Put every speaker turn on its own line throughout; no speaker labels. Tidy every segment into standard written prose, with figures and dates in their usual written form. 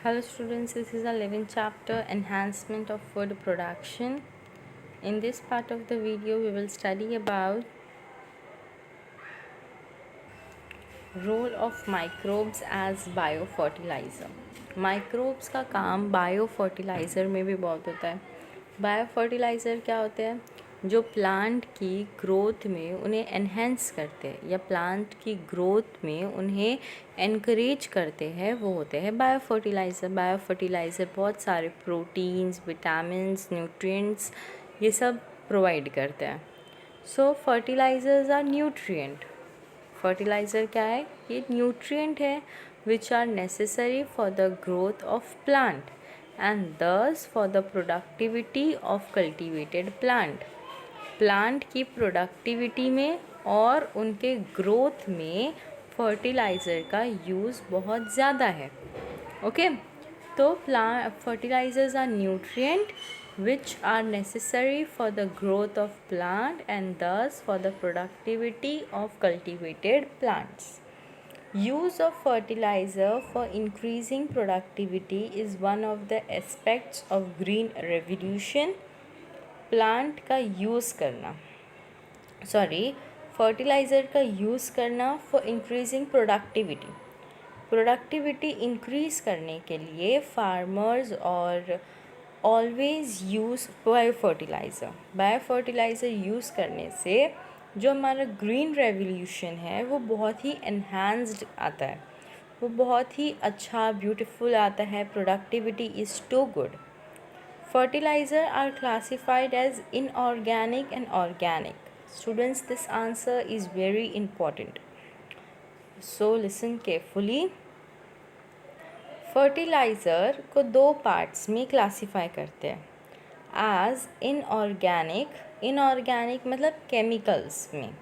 Hello students, this is our 11th chapter, Enhancement of Food Production. In this part of the video, we will study about role of microbes as biofertilizer. Microbes का काम biofertiliser में भी बहुत होता है. Biofertiliser क्या होते हैं? जो प्लांट की ग्रोथ में उन्हें एनहेंस करते हैं या प्लांट की ग्रोथ में उन्हें एनकरेज करते हैं, वो होते हैं बायोफर्टिलाइज़र. बायोफर्टिलाइज़र बहुत सारे प्रोटीन्स, विटामिन्स, न्यूट्रिएंट्स ये सब प्रोवाइड करते हैं. So fertilisers are nutrient. Fertiliser क्या है? ये न्यूट्रिएंट है which are necessary for the growth of plant and thus for the productivity of cultivated plant. Plant की प्रोडक्टिविटी में और उनके ग्रोथ में फर्टिलाइज़र का यूज़ बहुत ज़्यादा है. ओके, तो fertilizers are nutrient which are necessary for the growth of plant and thus for the productivity of cultivated plants. Use of fertilizer for increasing productivity is one of the aspects of green revolution. Plant का use करना fertiliser का use करना for increasing productivity increase करने के लिए farmers और always use biofertiliser use करने से जो हमारा ग्रीन रेवोल्यूशन है वो बहुत ही एनहांस्ड आता है, वो बहुत ही अच्छा ब्यूटीफुल आता है. Productivity is too good. Fertilizer are classified as inorganic and organic. Students, this answer is very important. So listen carefully. Fertiliser को दो पार्ट्स में क्लासीफाई करते हैं. एज इनऑर्गेनिक मतलब केमिकल्स में,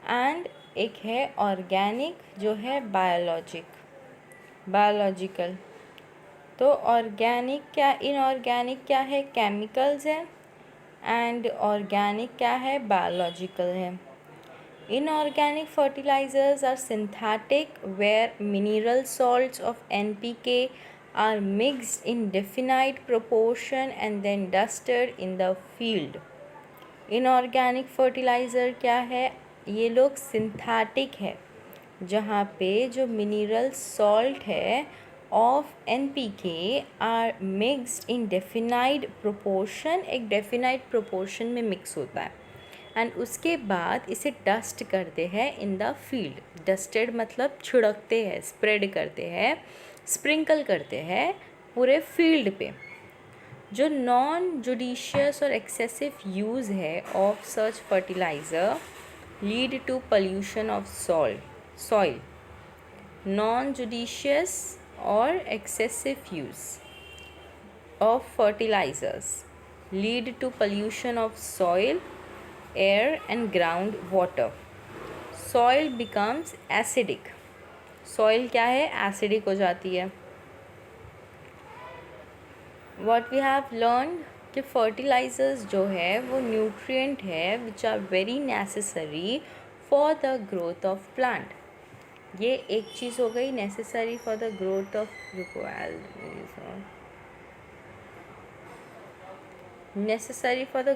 एंड एक है ऑर्गेनिक जो है बायोलॉजिकल. तो ऑर्गेनिक क्या, इनऑर्गेनिक क्या है? केमिकल्स है. एंड ऑर्गेनिक क्या है? बायोलॉजिकल है. Inorganic fertilisers are synthetic where mineral salts of NPK are mixed in definite proportion and then dusted in the field. Inorganic fertiliser क्या है? ये लोग सिंथेटिक है जहाँ पे जो मिनरल सॉल्ट है of NPK are mixed in definite proportion, एक डेफिनाइट प्रोपोर्शन में मिक्स होता है, एंड उसके बाद इसे डस्ट करते हैं इन द फील्ड. डस्टेड मतलब छिड़कते हैं, स्प्रेड करते हैं, स्प्रिंकल करते हैं पूरे फील्ड पे. जो नॉन जुडिशियस और एक्सेसिव यूज़ है of such fertiliser lead to pollution of soil. Non judicious और excessive use of fertilizers lead to pollution of soil, air and groundwater. Soil becomes acidic. Soil क्या है? Acidic हो जाती है. What we have learned कि fertilizers जो है वो nutrient है which are very necessary for the growth of plant. ये एक चीज़ हो गई necessary for the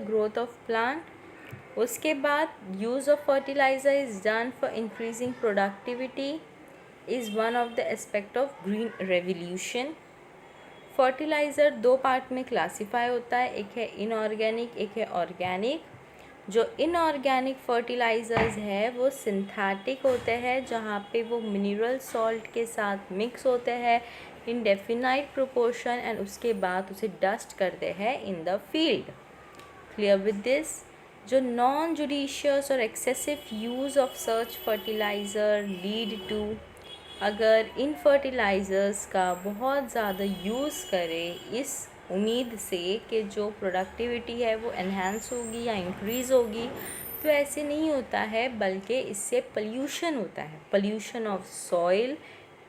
growth of plant. उसके बाद use of fertiliser is done for increasing productivity is one of the aspect of green revolution. Fertiliser दो part में classify होता है, एक है इनऑर्गेनिक, एक है ऑर्गेनिक. जो इनऑर्गेनिक फर्टिलाइज़र्स है वो सिंथेटिक होते हैं जहाँ पे वो मिनरल सॉल्ट के साथ मिक्स होते हैं इन डेफिनाइट प्रोपोर्शन एंड उसके बाद उसे डस्ट करते हैं in the field. Clear with this? जो नॉन जुडिशियस और excessive use of such fertiliser lead to, अगर इन फर्टिलाइज़र्स का बहुत ज़्यादा यूज़ करें इस उम्मीद से कि जो प्रोडक्टिविटी है वो एनहांस होगी या इंक्रीज़ होगी, तो ऐसे नहीं होता है, बल्कि इससे पोल्यूशन होता है. Pollution of soil,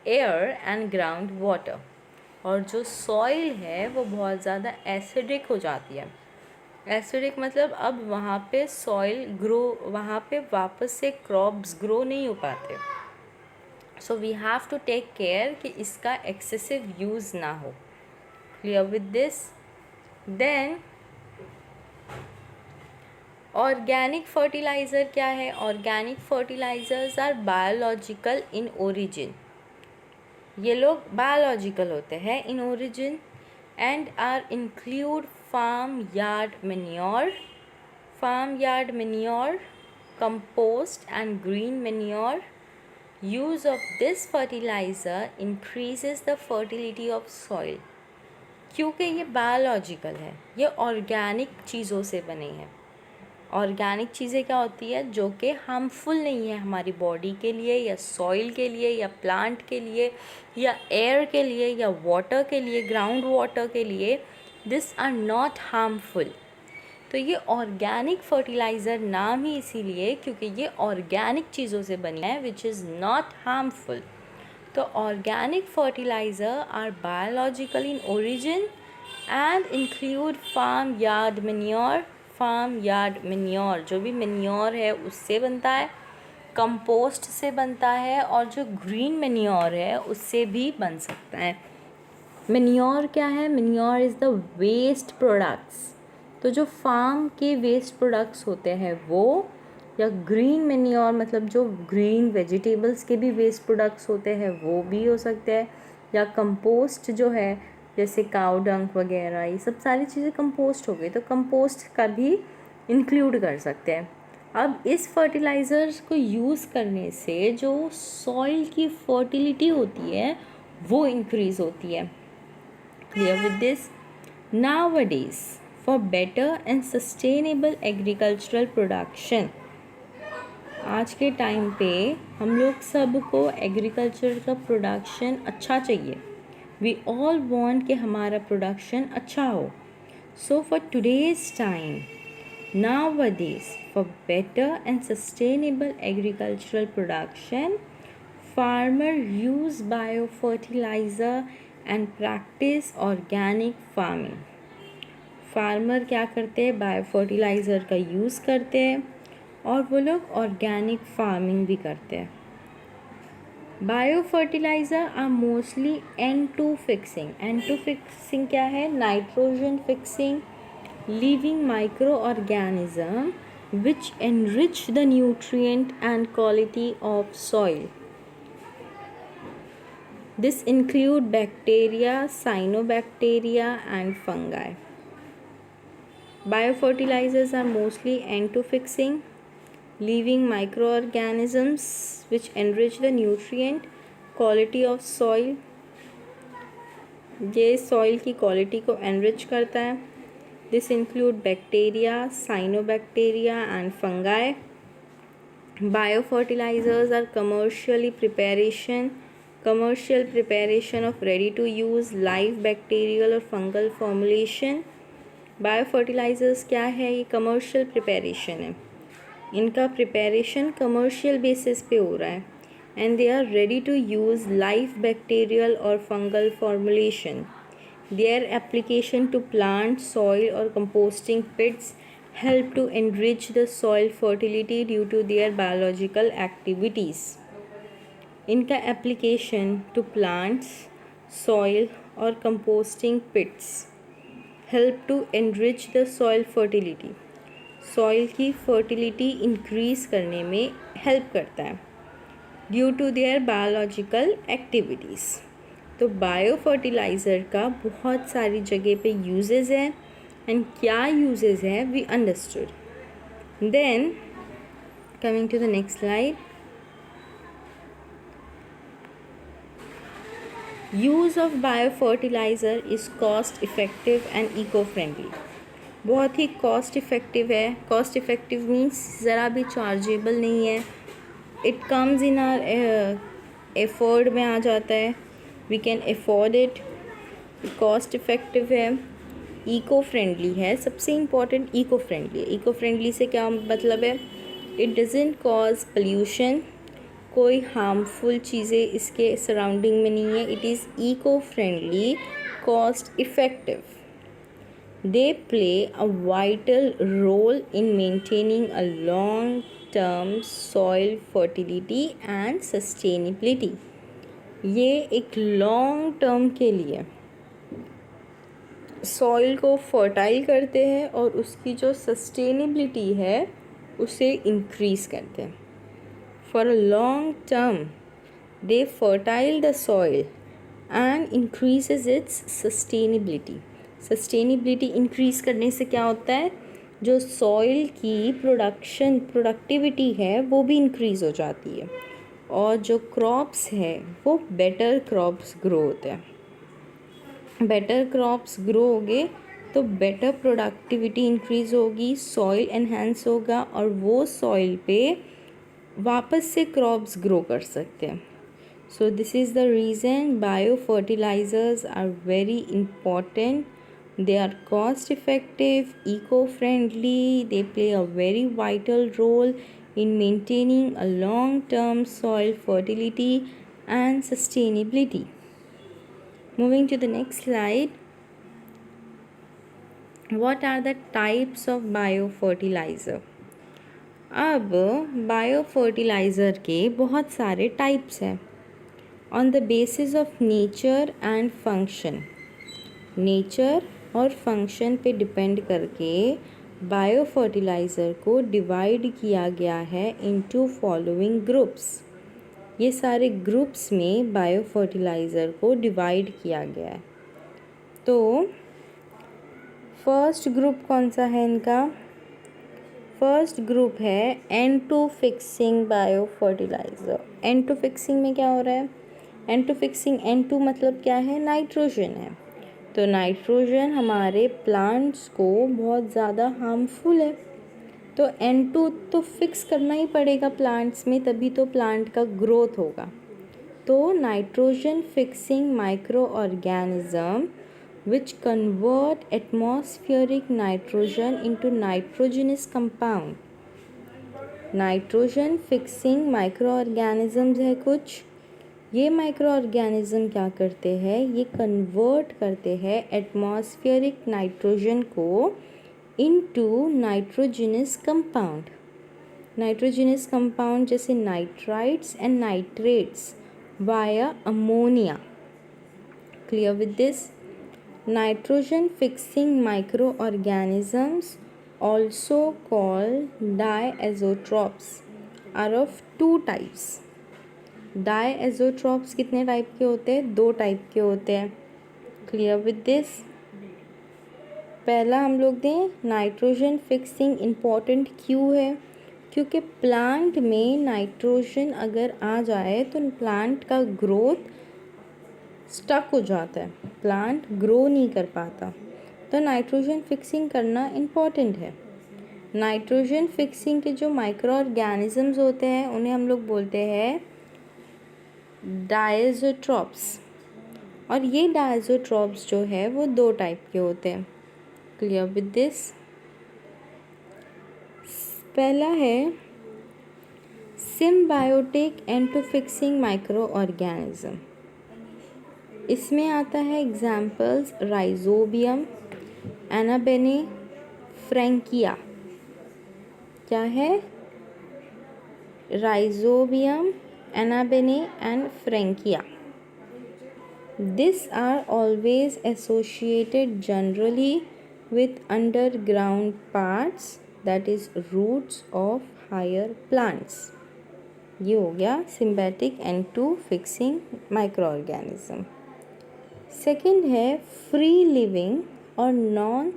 air and ground water. और जो सॉइल है वो बहुत ज़्यादा एसिडिक हो जाती है. एसिडिक मतलब अब वहाँ पे सॉइल वहाँ पे वापस से क्रॉप्स ग्रो नहीं हो पाते. So we have to take care कि इसका एक्सेसिव यूज़ ना हो. Clear with this? Then organic fertiliser क्या है? Organic fertilisers are biological in origin. ये लोग बायोलॉजिकल होते हैं in origin and are include farm yard manure, compost and green manure. Use of this fertiliser increases the fertility of soil. क्योंकि ये biological है, ये ऑर्गेनिक चीज़ों से बने हैं. ऑर्गेनिक चीज़ें क्या होती है? जो कि हार्मफुल नहीं है हमारी बॉडी के लिए या सॉइल के लिए या प्लांट के लिए या एयर के लिए या वाटर के लिए, ग्राउंड वाटर के लिए. This are not harmful. तो ये ऑर्गेनिक फर्टिलाइज़र नाम ही इसीलिए क्योंकि ये ऑर्गेनिक चीज़ों से बनी है विच इज़ नॉट हार्मफुल. तो organic fertiliser are biological in origin and include farm yard manure, जो भी मैन्योर है उससे बनता है, कंपोस्ट से बनता है, और जो ग्रीन मैन्योर है उससे भी बन सकता है. मैन्योर क्या है? Manure is the waste products. तो जो फार्म के वेस्ट प्रोडक्ट्स होते हैं वो, या ग्रीन मैन्योर मतलब जो ग्रीन वेजिटेबल्स के भी वेस्ट प्रोडक्ट्स होते हैं वो भी हो सकते हैं, या कंपोस्ट जो है जैसे काऊ डंक वगैरह, ये सब सारी चीज़ें कंपोस्ट हो गई, तो कंपोस्ट का भी इंक्लूड कर सकते हैं. अब इस फर्टिलाइज़र्स को यूज़ करने से जो सॉइल की फर्टिलिटी होती है वो इंक्रीज़ होती है. Clear with this? Nowadays, for better and sustainable agricultural production, आज के टाइम पे हम लोग सबको एग्रीकल्चर का प्रोडक्शन अच्छा चाहिए. वी ऑल वांट कि हमारा प्रोडक्शन अच्छा हो. So for today's time, nowadays, for better and sustainable agricultural production, farmer use biofertilizer and practice organic farming. Farmer क्या करते हैं? बायो फर्टिलाइज़र का यूज़ करते हैं और वो लोग ऑर्गेनिक फार्मिंग भी करते हैं. Bio fertiliser are mostly N2 fixing. N2 fixing क्या है? Nitrogen fixing living microorganism which enrich the nutrient and quality of soil. This include bacteria, cyanobacteria and fungi. Biofertilizers are mostly N2 fixing, living microorganisms which enrich the nutrient quality of soil. ये soil की quality को enrich करता है. This include bacteria, cyanobacteria and fungi. Biofertilizers are commercial preparation of ready to use live bacterial or fungal formulation. बायोफर्टिलाइज़र्स क्या है? ये commercial preparation है. इनका प्रिपरेशन कमर्शियल बेसिस पे हो रहा है and they are ready to use live bacterial और fungal formulation. Their application to plant, soil और composting pits help to enrich the soil fertility due to their biological activities. इनका application to plants, soil और composting pits help to enrich the soil fertility. Soil की fertility increase करने में help करता है due to their biological activities. तो bio fertiliser का बहुत सारी जगह पे यूजेस हैं एंड क्या यूजेस है we understood. Then coming to the next slide. Use of bio fertiliser is cost effective and eco friendly. बहुत ही कॉस्ट इफ़ेक्टिव है. कॉस्ट इफ़ेक्टिव मीन्स ज़रा भी चार्जेबल नहीं है. It comes in our afford में आ जाता है. We can afford it. Cost effective है. इको फ्रेंडली है. सबसे इम्पॉर्टेंट इको फ्रेंडली है. इको फ्रेंडली से क्या मतलब है? It doesn't cause pollution. कोई हार्मफुल चीज़ें इसके सराउंडिंग में नहीं है. It is eco friendly, cost effective. They play a vital role in maintaining a long term soil fertility and sustainability. ये एक लॉन्ग टर्म के लिए सॉइल को फर्टाइल करते हैं और उसकी जो सस्टेनेबिलिटी है उसे इंक्रीज़ करते हैं। For a long term they fertile the soil and increases it's sustainability. Sustainability increase करने से क्या होता है, जो सॉइल की प्रोडक्टिविटी है वो भी इंक्रीज़ हो जाती है और जो क्रॉप्स है वो बेटर क्रॉप्स ग्रो होते हैं। बेटर क्रॉप्स ग्रो होंगे तो बेटर प्रोडक्टिविटी इंक्रीज़ होगी, सॉइल एनहेंस होगा और वो सॉइल पे वापस से क्रॉप्स ग्रो कर सकते हैं। So this is the reason bio fertilisers are very important. They are cost effective, eco friendly, they play a very vital role in maintaining a long term soil fertility and sustainability. Moving to the next slide. What are the types of biofertilizer? अब biofertiliser के बहुत सारे types हैं on the basis of nature and function. Nature और function पे depend करके biofertiliser को divide किया गया है इनटू फॉलोइंग ग्रुप्स। ये सारे ग्रुप्स में बायोफर्टिलाइज़र को डिवाइड किया गया है। तो फर्स्ट ग्रुप कौन सा है इनका? फर्स्ट ग्रुप है N2 fixing biofertiliser. N2 fixing में क्या हो रहा है? N2 फिक्सिंग, N2 मतलब क्या है? नाइट्रोजन है। तो नाइट्रोजन हमारे प्लांट्स को बहुत ज़्यादा हार्मफुल है, तो N2 तो फिक्स करना ही पड़ेगा प्लांट्स में, तभी तो प्लांट का ग्रोथ होगा। तो nitrogen fixing micro organism which convert atmospheric nitrogen into nitrogenous compound. Nitrogen fixing micro organisms है कुछ। ये माइक्रो ऑर्गेनिज्म क्या करते हैं? ये कन्वर्ट करते हैं एटमॉस्फेरिक नाइट्रोजन को into nitrogenous compound. Nitrogenous compound जैसे nitrites and nitrates via ammonia. Clear with this? Nitrogen fixing microorganisms, also called diazotropes, are of two types. Diazotropes कितने टाइप के होते हैं? 2 टाइप के होते हैं। Clear with this? पहला हम लोग दें नाइट्रोजन फिक्सिंग इम्पॉर्टेंट क्यों है? क्योंकि प्लांट में नाइट्रोजन अगर आ जाए तो प्लांट का ग्रोथ स्टक हो जाता है, प्लांट ग्रो नहीं कर पाता, तो नाइट्रोजन फिक्सिंग करना इम्पॉर्टेंट है। नाइट्रोजन फिक्सिंग के जो माइक्रो ऑर्गेनिजम्स होते हैं उन्हें हम लोग बोलते हैं डायज़ोट्रॉप्स। और ये डायज़ोट्रॉप्स जो है वो 2 टाइप के होते हैं। Clear with this? पहला है symbiotic N2 fixing micro organism. इसमें आता है एग्जाम्पल्स राइजोबियम, एनाबेने, फ्रैंकिया। क्या है? Rhizobium, Anabaena and Frankia. These are always associated generally with underground parts, that is roots of higher plants. ये हो गया symbiotic N2 fixing microorganism. Second है free living और non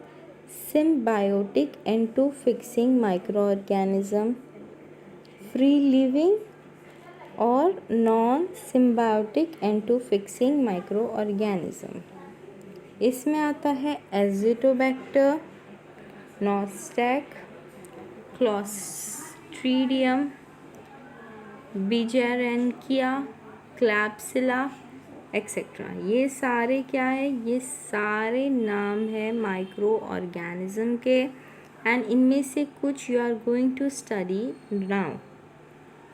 symbiotic N2 fixing microorganism. Free living और non symbiotic N2 fixing microorganism. इसमें आता है Azotobacter, Nostoc, Clostridium, Beijerinckia, Klebsiella et cetera. ये सारे क्या है? ये सारे नाम है माइक्रो ऑर्गेनिज्म के, एंड इनमें से कुछ you are going to study now.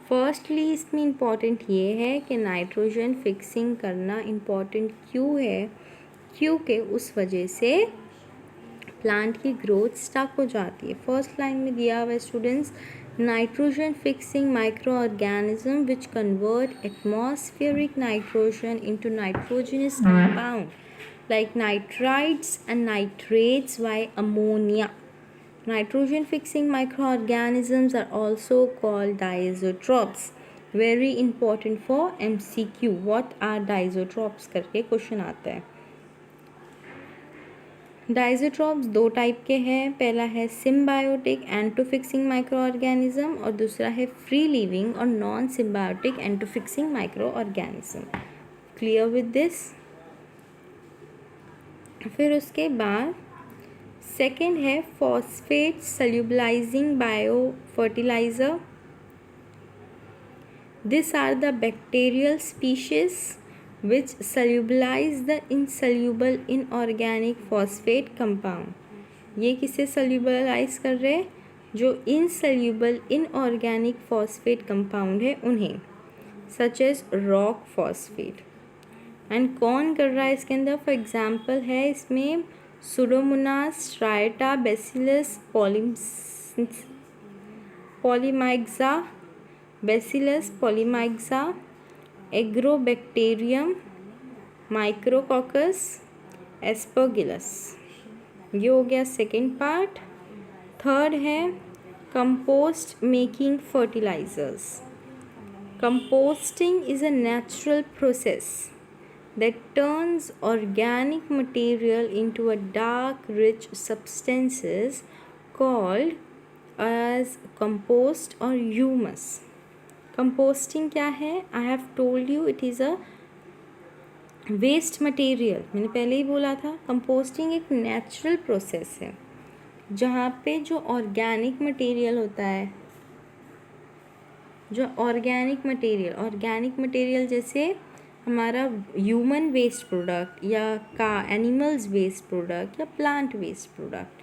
Firstly इसमें इम्पॉर्टेंट ये है कि नाइट्रोजन फिक्सिंग करना इम्पॉर्टेंट क्यों है? क्योंकि उस वजह से प्लांट की ग्रोथ स्टक हो जाती है। फर्स्ट लाइन में दिया हुआ है students Nitrogen fixing microorganism which convert atmospheric nitrogen into nitrogenous compound like nitrites and nitrates by ammonia. Nitrogen fixing microorganisms are also called diazotrops. Very important for MCQ. What are diazotrops करके question आता है. डाइजोट्रॉप्स दो type के हैं. पहला है symbiotic N two fixing micro organism और दूसरा है फ्री लिविंग और non symbiotic N two fixing micro organism. Clear with this. फिर उसके बाद सेकेंड है phosphate solubilising bio fertiliser. This are the bacterial species which solubilize the insoluble inorganic phosphate compound. ये किसे solubilize कर रहे हैं? जो insoluble inorganic phosphate compound है उन्हें, such as rock phosphate. and कौन कर रहा है इसके अंदर? for example है इसमें Pseudomonas, Striata, Bacillus polymyxa, Bacillus polymyxa, Agrobacterium, Micrococcus, Aspergillus. ये हो गया सेकेंड पार्ट. थर्ड है compost making fertilisers. Composting is a natural process that turns organic material into a dark rich substances called as compost or humus. Composting क्या है? I have told you it is a waste material. मैंने पहले ही बोला था composting एक natural process है जहाँ पे जो ऑर्गेनिक मटेरियल होता है, जो ऑर्गेनिक मटेरियल जैसे हमारा ह्यूमन वेस्ट प्रोडक्ट या एनिमल्स वेस्ट प्रोडक्ट या प्लांट वेस्ट प्रोडक्ट,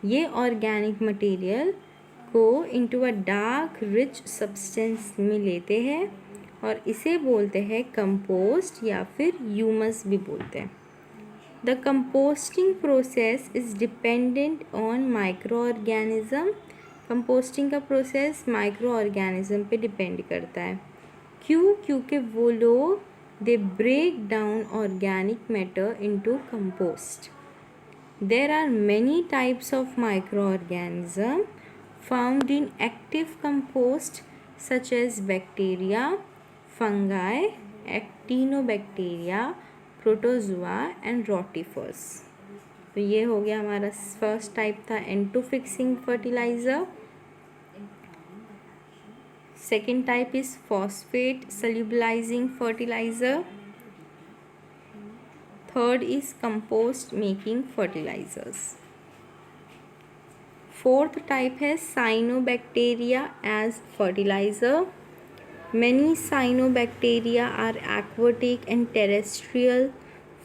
ये ऑर्गेनिक मटेरियल को into a dark rich substance में लेते हैं और इसे बोलते हैं कंपोस्ट या फिर ह्यूमस भी बोलते हैं. The composting process is dependent on micro organism. Composting का प्रोसेस माइक्रो ऑर्गेनिज्म पे डिपेंड करता है. क्यों? क्योंकि वो लोग they break down organic matter into compost. There are many types of micro organism found in active compost such as bacteria, fungi, actinobacteria, protozoa and rotifers. तो ये हो गया हमारा फर्स्ट टाइप था N two fixing fertiliser. Second type is phosphate solubilising fertiliser. Third is compost making fertilisers. Fourth type है cyanobacteria as fertiliser. Many cyanobacteria are aquatic and terrestrial,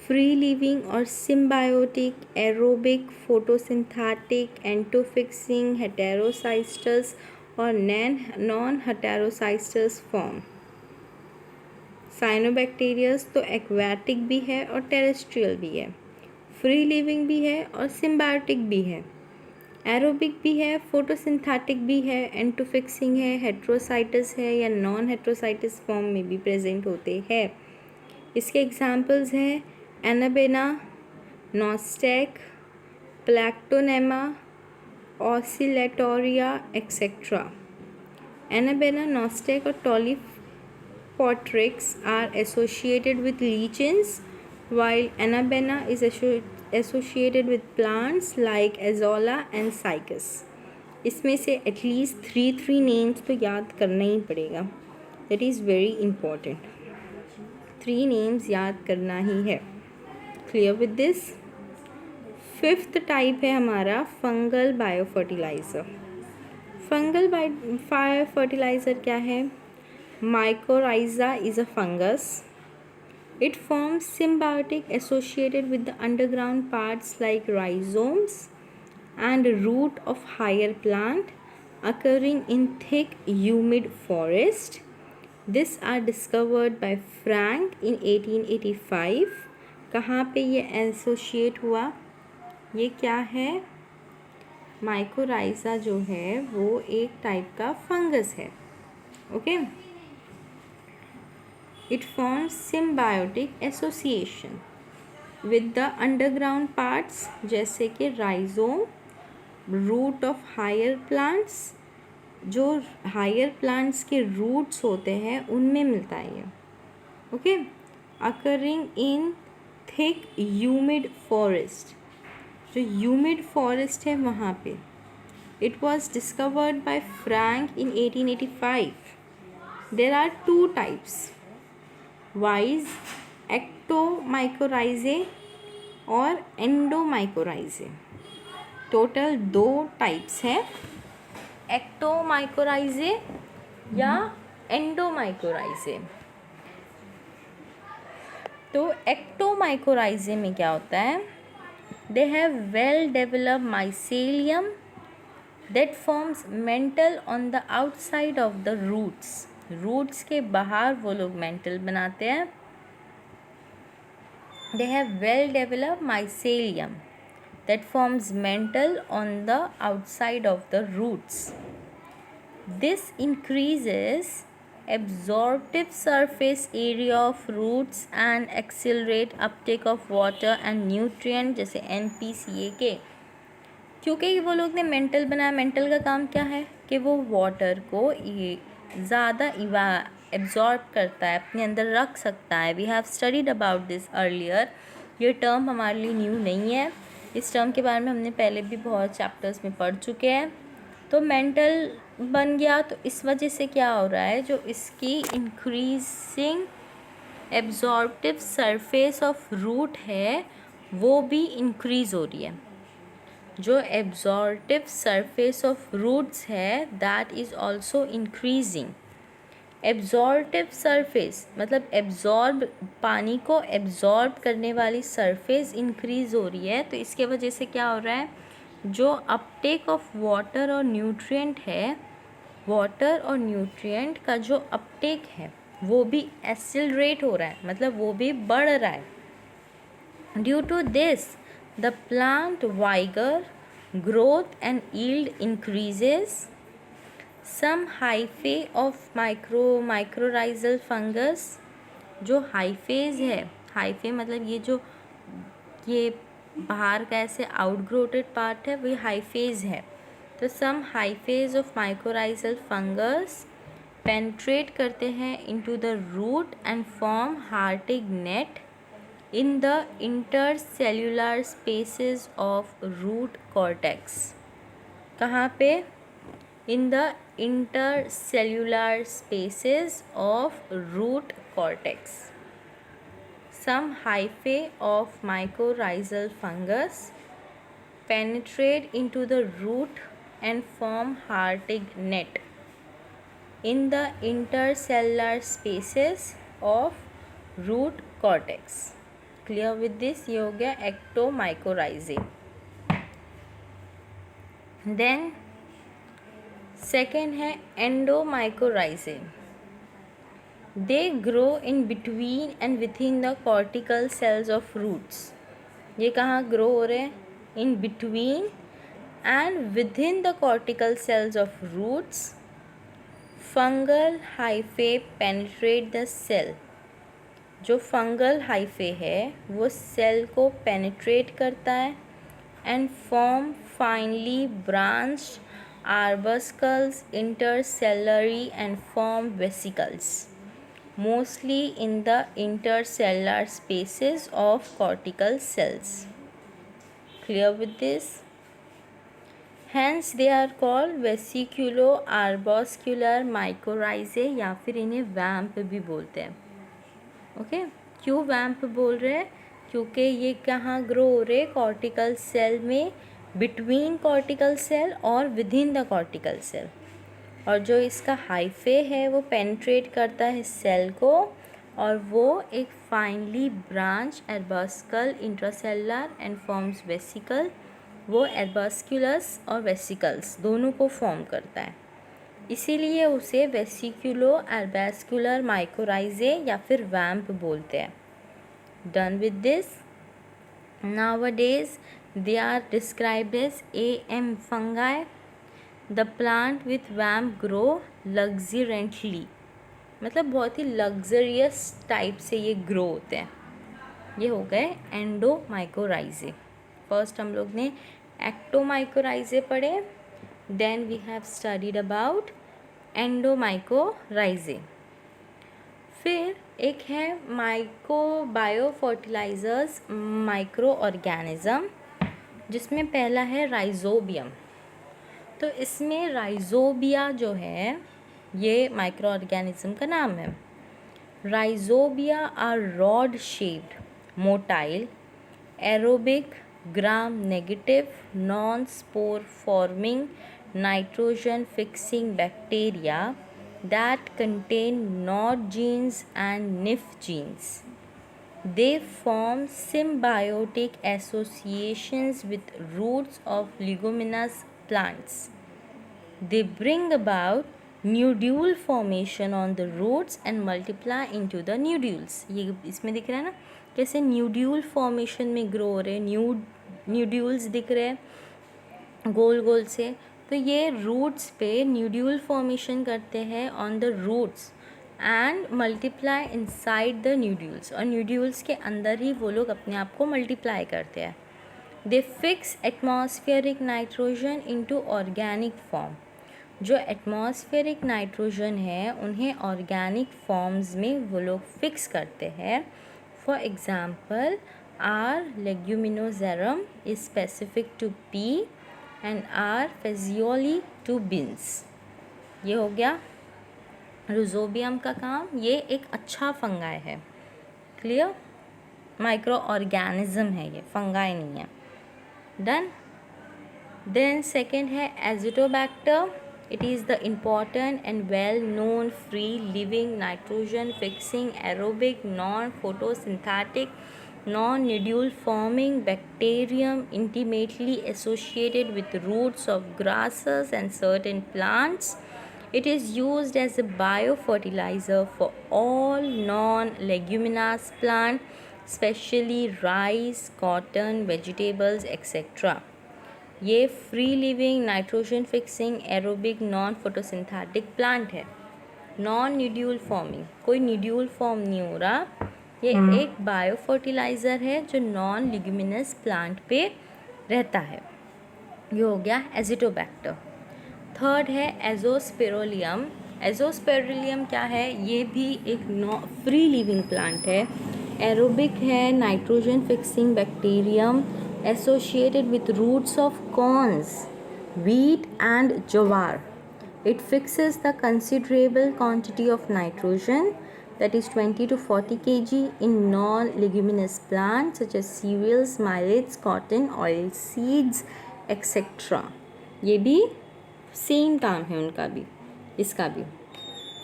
free living और symbiotic, aerobic, photosynthetic, N two fixing, heterocystous और non हेटेरोसाइस्टस form. साइनोबैक्टीरियस तो aquatic भी है और terrestrial भी है, free living भी है और सिम्बायोटिक भी है, एरोबिक भी है, फोटोसिंथेटिक भी है, एंटोफिक्सिंग है, हेट्रोसाइटस है या नॉन हेट्रोसाइटस फॉर्म में भी प्रेजेंट होते हैं. इसके एग्जांपल्स हैं Anabaena, Nostoc, Plectonema, Oscillatoria et cetera. Anabaena, Nostoc और Tolypothrix are associated with lichens while Anabena is associated with plants like Azolla and Cycas. इसमें से एटलीस्ट थ्री नेम्स तो याद करना ही पड़ेगा. That is very important. 3 names याद करना ही है. Clear with this. Fifth type है हमारा fungal bio fertiliser. Fungal bio fertiliser क्या है? Mycorrhiza is a fungus. It forms symbiotic associated with the underground parts like rhizomes and root of higher plant occurring in thick humid forest. This are discovered by Frank in 1885. कहाँ पे ये associate हुआ? ये क्या है? Mycorrhiza जो है वो एक टाइप का फंगस है. Okay. It forms symbiotic association with the underground parts जैसे कि rhizome, root of higher plants. जो हायर प्लांट्स के रूट्स होते हैं उनमें मिलता है ये. Okay. Occurring in thick humid forest. जो ह्यूमिड फॉरेस्ट है वहाँ पे. It was discovered by Frank in 1885. There are two types, viz ectomycorrhizae और एंडोमाइकोराइजे. टोटल 2 टाइप्स हैं, एक्टोमाइकोराइजे या एंडोमाइकोराइजे. तो एक्टोमाइकोराइजे में क्या होता है? They have well developed mycelium that forms mantle on the outside of the roots. Roots के बाहर वो लोग मेंटल बनाते हैं. They have well developed mycelium that forms mantle on the outside of the roots. This increases absorptive surface area of roots and accelerate uptake of water and nutrient जैसे NPCA. क्योंकि वो लोग ने मेंटल बनाया. Mental का काम क्या है कि वो वाटर को ज़्यादा एब्जॉर्ब करता है, अपने अंदर रख सकता है. We have studied about this earlier. ये टर्म हमारे लिए न्यू नहीं है. इस टर्म के बारे में हमने पहले भी बहुत चैप्टर्स में पढ़ चुके हैं. तो मेंटल बन गया तो इस वजह से क्या हो रहा है, जो इसकी increasing absorptive surface of root है वो भी इंक्रीज़ हो रही है. जो एब्जॉर्प्टिव सरफेस ऑफ रूट्स है that is also increasing. Absorptive surface मतलब एब्जॉर्ब, पानी को एब्जॉर्ब करने वाली सरफेस इंक्रीज़ हो रही है. तो इसके वजह से क्या हो रहा है, जो अपटेक ऑफ वाटर और न्यूट्रिएंट है, वाटर और न्यूट्रिएंट का जो अपटेक है वो भी एक्सेलरेट हो रहा है, मतलब वो भी बढ़ रहा है. Due to this the plant vigour, growth and yield increases. Some hyphae of mycorrhizal fungus. जो हाइफेज है, हाइफे मतलब ये बाहर का ऐसे आउटग्रोटेड पार्ट है, वही हाइफेज है. तो some hyphae of mycorrhizal fungus penetrate करते हैं into the root and form Hartig net in the intercellular spaces of root cortex. कहाँ पे? in the intercellular spaces of root cortex. Some hyphae of mycorrhizal fungus penetrate into the root and form Hartig net in the intercellular spaces of root cortex. Clear with this? ये हो गया ectomycorrhizae. Then second है endomycorrhizae. They grow in between and within the cortical cells of roots. ये कहाँ grow हो रहे हैं? In between and within the cortical cells of roots. Fungal hyphae penetrate the cell. जो fungal hyphae है वो cell को penetrate करता है and form finely branched arbuscles intercellary and form vesicles, mostly in the intercellular spaces of cortical cells. Clear with this? Hence they are called vesiculo-arbuscular mycorrhizae या फिर इन्हें वैम्प भी बोलते हैं. ओके. क्यों वैम्प बोल रहे हैं? क्योंकि ये कहाँ ग्रो हो रहे? कॉर्टिकल सेल में, बिटवीन कॉर्टिकल सेल और within the cortical cell. और जो इसका हाइफे है वो पेनिट्रेट करता है सेल को और वो एक finely branch arbuscle intracellular and forms vesicle. वो एर्बस्कुलस और वेसिकल्स दोनों को फॉर्म करता है, इसीलिए उसे वेसिकुलो एर्बस्कुलर माइकोराइजे या फिर वैम्प बोलते हैं. Done with this. Nowadays They are described as AM fungi. The plant with vamp grow luxuriantly, मतलब बहुत ही लग्जरियस टाइप से ये ग्रो होते हैं. ये हो गए एंडोमाइकोराइजे. फर्स्ट हम लोग ने एक्टोमाइकोराइजे पढ़े, then we have studied about endomycorrhizae. फिर एक है micro bio fertilisers micro organism, जिसमें पहला है राइजोबियम. तो इसमें राइजोबिया जो है ये माइक्रो ऑर्गेनिज्म का नाम है. Rhizobia are rod shaped, motile, aerobic, gram negative, non spore forming, nitrogen fixing bacteria that contain NOD genes and NIF genes. They form symbiotic associations with roots of leguminous plants. They bring about nodule formation on the roots and multiply into the nodules. ये इसमें दिख रहा है ना कैसे न्यूड्यूल formation में grow हो रहे, न्यूड्यूल्स दिख रहे हैं गोल गोल से. तो ये रूट्स पे न्यूड्यूल फॉर्मेशन करते हैं on the roots and multiply inside the nodules, और न्यूड्यूल्स के अंदर ही वो लोग अपने आप को मल्टीप्लाई करते हैं. दे fix atmospheric nitrogen into organic form. जो एटमॉस्फेरिक नाइट्रोजन है उन्हें ऑर्गेनिक फॉर्म्स में वो लोग फिक्स करते हैं. For example R leguminosarum is specific to pea and R phaseoli to beans. ये हो गया राइजोबियम का काम. ये एक अच्छा फंगाई है. क्लियर? माइक्रो ऑर्गेनिज्म है ये, फंगाई नहीं है. डन. देन सेकेंड है Azotobacter. It is the important and well known free living nitrogen fixing aerobic non photosynthetic non-nodule forming bacterium intimately associated with roots of grasses and certain plants. It is used as a biofertilizer for all non-leguminous plants, especially rice, cotton, vegetables, etc. ये free living nitrogen fixing aerobic non photosynthetic plant है. Non न्यूड्यूल forming, कोई न्यूड्यूल form नहीं हो रहा. ये एक bio fertiliser है जो नॉन लिग्यूमिनस प्लांट पे रहता है. ये हो गया एजिटोबैक्टर. थर्ड है एजोस्पेरोलियम. एजोस्पेरोलियम क्या है? ये भी एक फ्री लिविंग प्लांट है. एरोबिक है, nitrogen fixing bacterium associated with roots of corns, wheat and jowar. It fixes the considerable quantity of nitrogen, that is 20 to 40 kg, in non-leguminous plants such as cereals, millets, cotton, oil seeds, etc. ये भी same काम है उनका भी, इसका भी.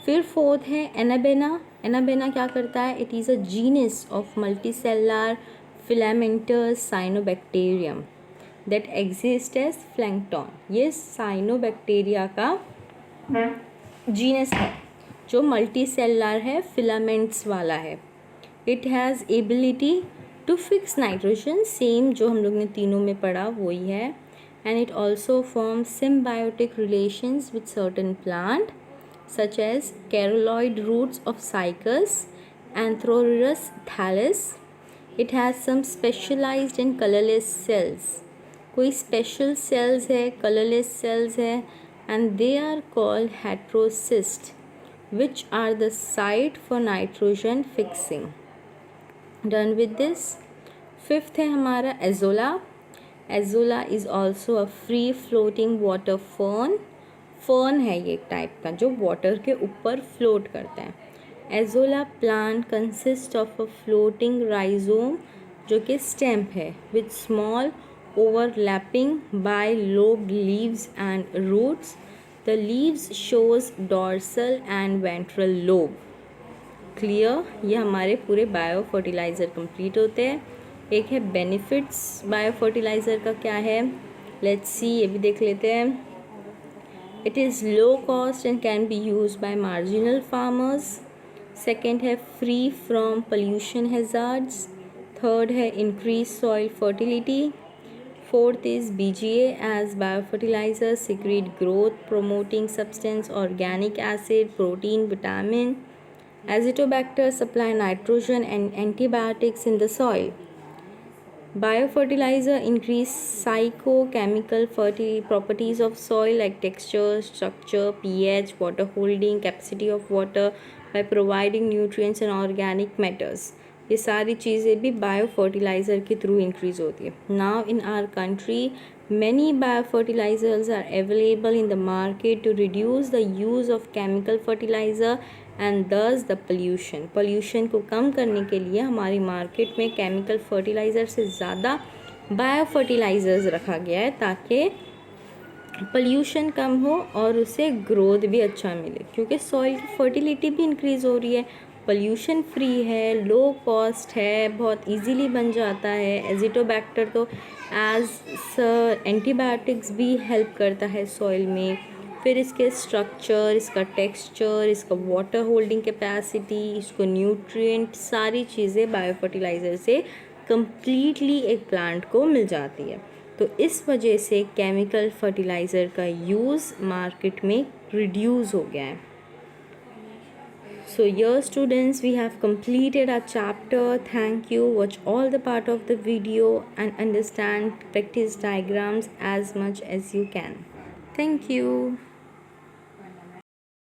फिर fourth है एनाबेना. एनाबेना क्या करता है? It is a genus of multicellular filamentous cyanobacterium that exists as plankton. ये साइनोबैक्टीरिया का जीनस है जो मल्टीसेलुलर है, फिलामेंट्स वाला है. It has ability to fix nitrogen, same जो हम लोग ने तीनों में पढ़ा वही है. And it also form symbiotic relations with certain plant such as caroloid roots of Cycas, Anthorhynchus thallus. It has some specialized and colorless cells. कोई special cells है, colorless cells है, and they are called heterocysts, which are the site for nitrogen fixing. Done with this. Fifth है हमारा azolla. Azolla is also a free floating water fern. Fern है ये एक type का जो water के ऊपर फ्लोट करता है. Azolla plant consist of a floating rhizome जो कि स्टेम्प है, with small overlapping bilobed leaves and roots. The leaves shows dorsal and ventral lobe. Clear? ये हमारे पूरे बायो फर्टिलाइज़र कंप्लीट होते हैं. एक है बेनिफिट्स बायो फर्टिलाइज़र का क्या है, लेट्स सी, ये भी देख लेते हैं. It is low cost and can be use by marginal farmers. Second है free from pollution hazards. Third है increase soil fertility. Fourth is BGA as biofertilizer, secrete growth promoting substance, organic acid, protein, vitamin. Azotobacter supply nitrogen and antibiotics in the soil. Biofertilizer increase phytochemical properties of soil like texture, structure, pH, water holding capacity of water by providing nutrients and organic matters. ये सारी चीज़ें भी biofertiliser के through increase होती है. Now in our country many biofertilizers are available in the market to reduce the use of chemical fertilizer and thus the pollution को कम करने के लिए हमारी मार्केट में केमिकल फर्टिलाइज़र से ज़्यादा बायोफर्टिलाइज़र्स रखा गया है ताकि पोल्यूशन कम हो और उसे ग्रोथ भी अच्छा मिले, क्योंकि सॉइल की फर्टिलिटी भी इंक्रीज़ हो रही है, पोल्यूशन फ्री है, लो कॉस्ट है, बहुत इजीली बन जाता है. एजिटोबैक्टर तो एज एंटीबायोटिक्स भी हेल्प करता है सॉइल में. फिर इसके स्ट्रक्चर, इसका टेक्सचर, इसका वाटर होल्डिंग कैपेसिटी, इसको न्यूट्रिएंट, सारी चीज़ें बायोफर्टिलाइज़र से कम्प्लीटली एक प्लांट को मिल जाती है. तो इस वजह से केमिकल फर्टिलाइज़र का यूज़ मार्केट में रिड्यूस हो गया है. So here students, we have completed our chapter. Thank you. Watch all the part of the video and understand practice diagrams as much as you can. Thank you.